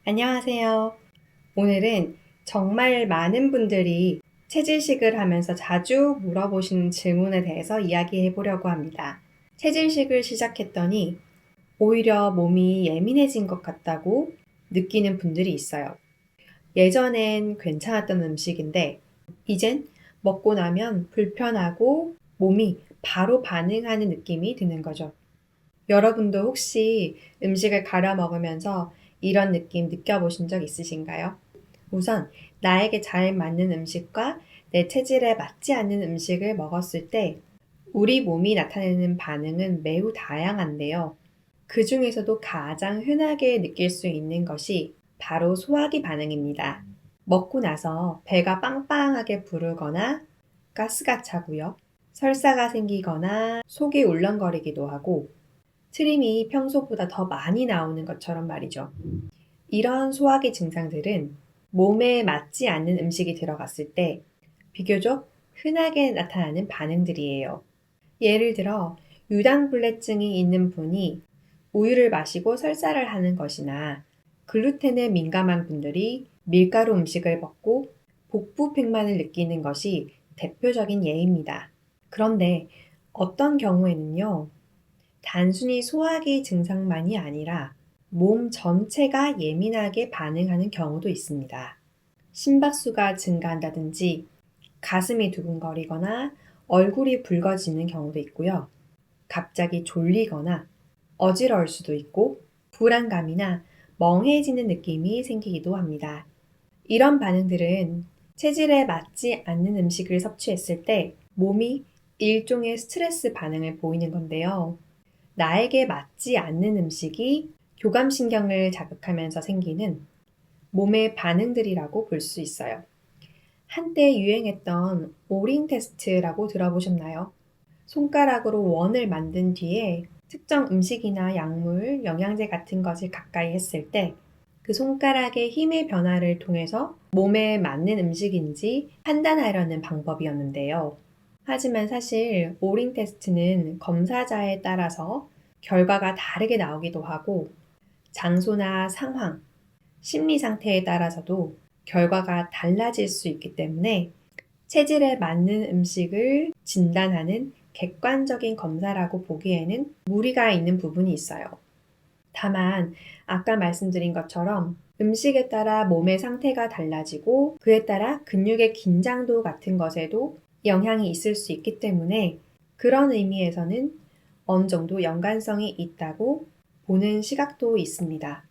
안녕하세요. 오늘은 정말 많은 분들이 체질식을 하면서 자주 물어보시는 질문에 대해서 이야기해 보려고 합니다. 체질식을 시작했더니 오히려 몸이 예민해진 것 같다고 느끼는 분들이 있어요. 예전엔 괜찮았던 음식인데 이젠 먹고 나면 불편하고 몸이 바로 반응하는 느낌이 드는 거죠. 여러분도 혹시 음식을 가려 먹으면서 이런 느낌 느껴보신 적 있으신가요? 우선 나에게 잘 맞는 음식과 내 체질에 맞지 않는 음식을 먹었을 때 우리 몸이 나타내는 반응은 매우 다양한데요. 그 중에서도 가장 흔하게 느낄 수 있는 것이 바로 소화기 반응입니다. 먹고 나서 배가 빵빵하게 부르거나 가스가 차고요. 설사가 생기거나 속이 울렁거리기도 하고 트림이 평소보다 더 많이 나오는 것처럼 말이죠. 이런 소화기 증상들은 몸에 맞지 않는 음식이 들어갔을 때 비교적 흔하게 나타나는 반응들이에요. 예를 들어 유당불내증이 있는 분이 우유를 마시고 설사를 하는 것이나 글루텐에 민감한 분들이 밀가루 음식을 먹고 복부팽만을 느끼는 것이 대표적인 예입니다. 그런데 어떤 경우에는요, 단순히 소화기 증상만이 아니라 몸 전체가 예민하게 반응하는 경우도 있습니다. 심박수가 증가한다든지 가슴이 두근거리거나 얼굴이 붉어지는 경우도 있고요. 갑자기 졸리거나 어지러울 수도 있고 불안감이나 멍해지는 느낌이 생기기도 합니다. 이런 반응들은 체질에 맞지 않는 음식을 섭취했을 때 몸이 일종의 스트레스 반응을 보이는 건데요. 나에게 맞지 않는 음식이 교감신경을 자극하면서 생기는 몸의 반응들이라고 볼 수 있어요. 한때 유행했던 오링 테스트라고 들어보셨나요? 손가락으로 원을 만든 뒤에 특정 음식이나 약물, 영양제 같은 것을 가까이 했을 때 그 손가락의 힘의 변화를 통해서 몸에 맞는 음식인지 판단하려는 방법이었는데요. 하지만 사실 오링 테스트는 검사자에 따라서 결과가 다르게 나오기도 하고 장소나 상황, 심리 상태에 따라서도 결과가 달라질 수 있기 때문에 체질에 맞는 음식을 진단하는 객관적인 검사라고 보기에는 무리가 있는 부분이 있어요. 다만 아까 말씀드린 것처럼 음식에 따라 몸의 상태가 달라지고 그에 따라 근육의 긴장도 같은 것에도 영향이 있을 수 있기 때문에 그런 의미에서는 어느 정도 연관성이 있다고 보는 시각도 있습니다.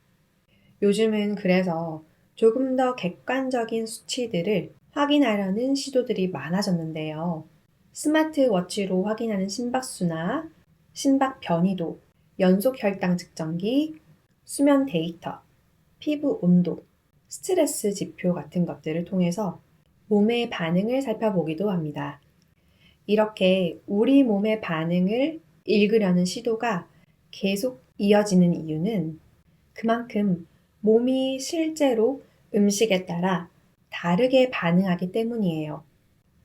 요즘은 그래서 조금 더 객관적인 수치들을 확인하려는 시도들이 많아졌는데요. 스마트워치로 확인하는 심박수나 심박 변이도, 연속 혈당 측정기, 수면 데이터, 피부 온도, 스트레스 지표 같은 것들을 통해서 몸의 반응을 살펴보기도 합니다. 이렇게 우리 몸의 반응을 읽으려는 시도가 계속 이어지는 이유는 그만큼 몸이 실제로 음식에 따라 다르게 반응하기 때문이에요.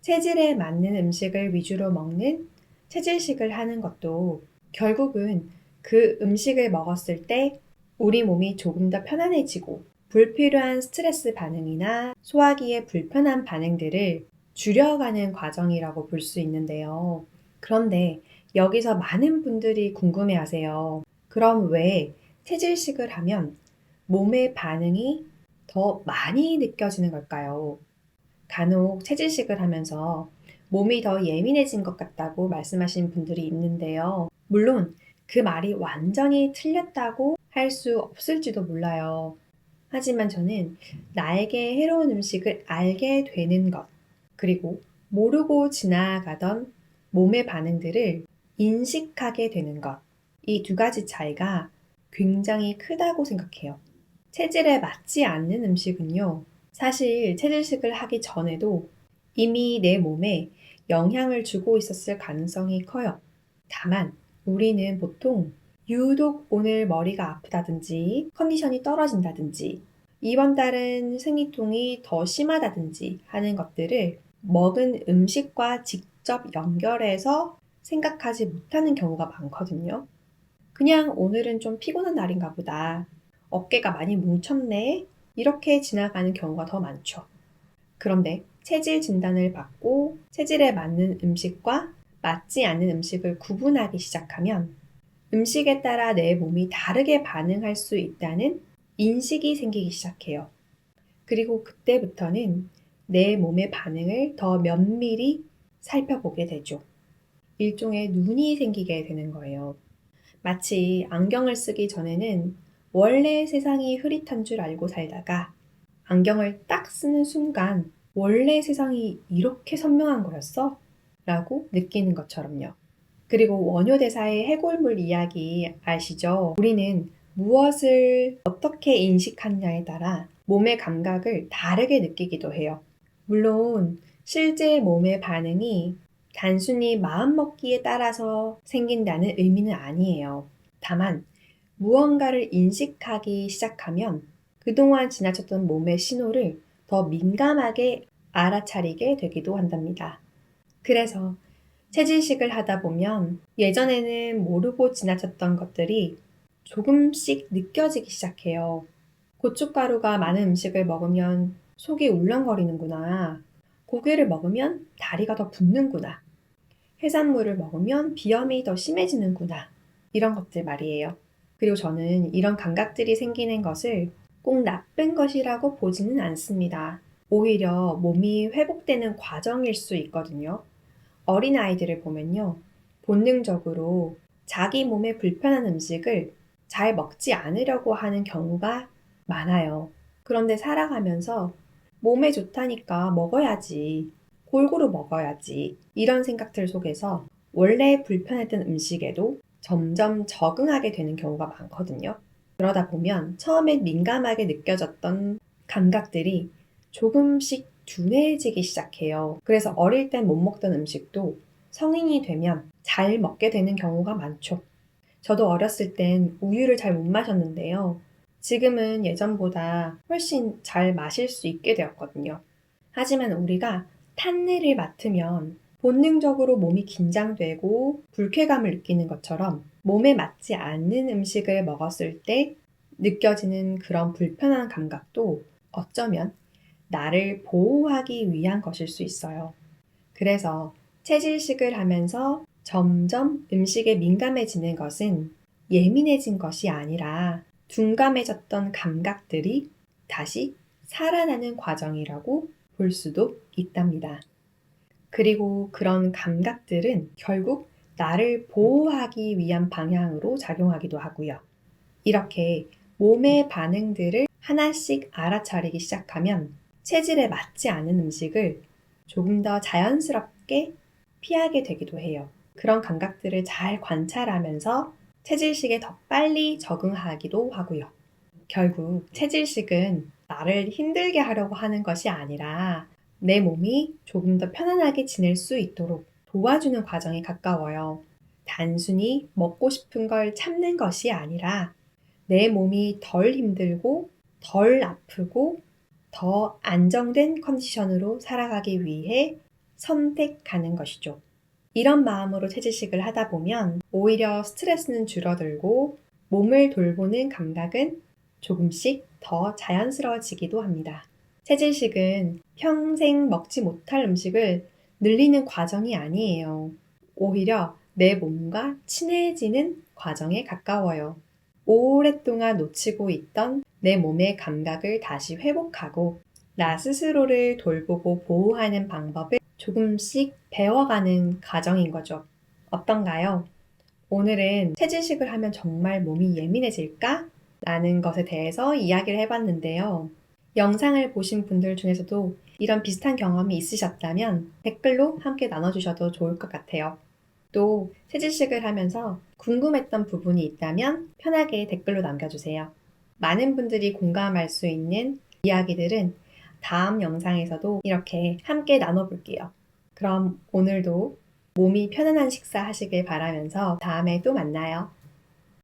체질에 맞는 음식을 위주로 먹는 체질식을 하는 것도 결국은 그 음식을 먹었을 때 우리 몸이 조금 더 편안해지고 불필요한 스트레스 반응이나 소화기의 불편한 반응들을 줄여가는 과정이라고 볼 수 있는데요. 그런데 여기서 많은 분들이 궁금해 하세요. 그럼 왜 체질식을 하면 몸의 반응이 더 많이 느껴지는 걸까요? 간혹 체질식을 하면서 몸이 더 예민해진 것 같다고 말씀하시는 분들이 있는데요. 물론 그 말이 완전히 틀렸다고 할 수 없을지도 몰라요. 하지만 저는 나에게 해로운 음식을 알게 되는 것, 그리고 모르고 지나가던 몸의 반응들을 인식하게 되는 것, 이 두 가지 차이가 굉장히 크다고 생각해요. 체질에 맞지 않는 음식은요, 사실 체질식을 하기 전에도 이미 내 몸에 영향을 주고 있었을 가능성이 커요. 다만 우리는 보통 유독 오늘 머리가 아프다든지 컨디션이 떨어진다든지 이번 달은 생리통이 더 심하다든지 하는 것들을 먹은 음식과 직접 연결해서 생각하지 못하는 경우가 많거든요. 그냥 오늘은 좀 피곤한 날인가 보다. 어깨가 많이 뭉쳤네. 이렇게 지나가는 경우가 더 많죠. 그런데 체질 진단을 받고 체질에 맞는 음식과 맞지 않는 음식을 구분하기 시작하면 음식에 따라 내 몸이 다르게 반응할 수 있다는 인식이 생기기 시작해요. 그리고 그때부터는 내 몸의 반응을 더 면밀히 살펴보게 되죠. 일종의 눈이 생기게 되는 거예요. 마치 안경을 쓰기 전에는 원래 세상이 흐릿한 줄 알고 살다가 안경을 딱 쓰는 순간 원래 세상이 이렇게 선명한 거였어? 라고 느끼는 것처럼요. 그리고 원효대사의 해골물 이야기 아시죠? 우리는 무엇을 어떻게 인식하느냐에 따라 몸의 감각을 다르게 느끼기도 해요. 물론 실제 몸의 반응이 단순히 마음먹기에 따라서 생긴다는 의미는 아니에요. 다만 무언가를 인식하기 시작하면 그동안 지나쳤던 몸의 신호를 더 민감하게 알아차리게 되기도 한답니다. 그래서 체질식을 하다 보면 예전에는 모르고 지나쳤던 것들이 조금씩 느껴지기 시작해요. 고춧가루가 많은 음식을 먹으면 속이 울렁거리는구나. 고기를 먹으면 다리가 더 붓는구나. 해산물을 먹으면 비염이 더 심해지는구나. 이런 것들 말이에요. 그리고 저는 이런 감각들이 생기는 것을 꼭 나쁜 것이라고 보지는 않습니다. 오히려 몸이 회복되는 과정일 수 있거든요. 어린아이들을 보면요. 본능적으로 자기 몸에 불편한 음식을 잘 먹지 않으려고 하는 경우가 많아요. 그런데 살아가면서 몸에 좋다니까 먹어야지, 골고루 먹어야지, 이런 생각들 속에서 원래 불편했던 음식에도 점점 적응하게 되는 경우가 많거든요. 그러다 보면 처음엔 민감하게 느껴졌던 감각들이 조금씩 둔해지기 시작해요. 그래서 어릴 땐 못 먹던 음식도 성인이 되면 잘 먹게 되는 경우가 많죠. 저도 어렸을 땐 우유를 잘 못 마셨는데요. 지금은 예전보다 훨씬 잘 마실 수 있게 되었거든요. 하지만 우리가 탄내를 맡으면 본능적으로 몸이 긴장되고 불쾌감을 느끼는 것처럼 몸에 맞지 않는 음식을 먹었을 때 느껴지는 그런 불편한 감각도 어쩌면 나를 보호하기 위한 것일 수 있어요. 그래서 체질식을 하면서 점점 음식에 민감해지는 것은 예민해진 것이 아니라 둔감해졌던 감각들이 다시 살아나는 과정이라고 볼 수도 있답니다. 그리고 그런 감각들은 결국 나를 보호하기 위한 방향으로 작용하기도 하고요. 이렇게 몸의 반응들을 하나씩 알아차리기 시작하면 체질에 맞지 않은 음식을 조금 더 자연스럽게 피하게 되기도 해요. 그런 감각들을 잘 관찰하면서 체질식에 더 빨리 적응하기도 하고요. 결국 체질식은 나를 힘들게 하려고 하는 것이 아니라 내 몸이 조금 더 편안하게 지낼 수 있도록 도와주는 과정에 가까워요. 단순히 먹고 싶은 걸 참는 것이 아니라 내 몸이 덜 힘들고 덜 아프고 더 안정된 컨디션으로 살아가기 위해 선택하는 것이죠. 이런 마음으로 체질식을 하다 보면 오히려 스트레스는 줄어들고 몸을 돌보는 감각은 조금씩 더 자연스러워지기도 합니다. 체질식은 평생 먹지 못할 음식을 늘리는 과정이 아니에요. 오히려 내 몸과 친해지는 과정에 가까워요. 오랫동안 놓치고 있던 내 몸의 감각을 다시 회복하고 나 스스로를 돌보고 보호하는 방법을 조금씩 배워가는 과정인 거죠. 어떤가요? 오늘은 체질식을 하면 정말 몸이 예민해질까? 라는 것에 대해서 이야기를 해봤는데요. 영상을 보신 분들 중에서도 이런 비슷한 경험이 있으셨다면 댓글로 함께 나눠주셔도 좋을 것 같아요. 또 체질식을 하면서 궁금했던 부분이 있다면 편하게 댓글로 남겨주세요. 많은 분들이 공감할 수 있는 이야기들은 다음 영상에서도 이렇게 함께 나눠볼게요. 그럼 오늘도 몸이 편안한 식사 하시길 바라면서 다음에 또 만나요.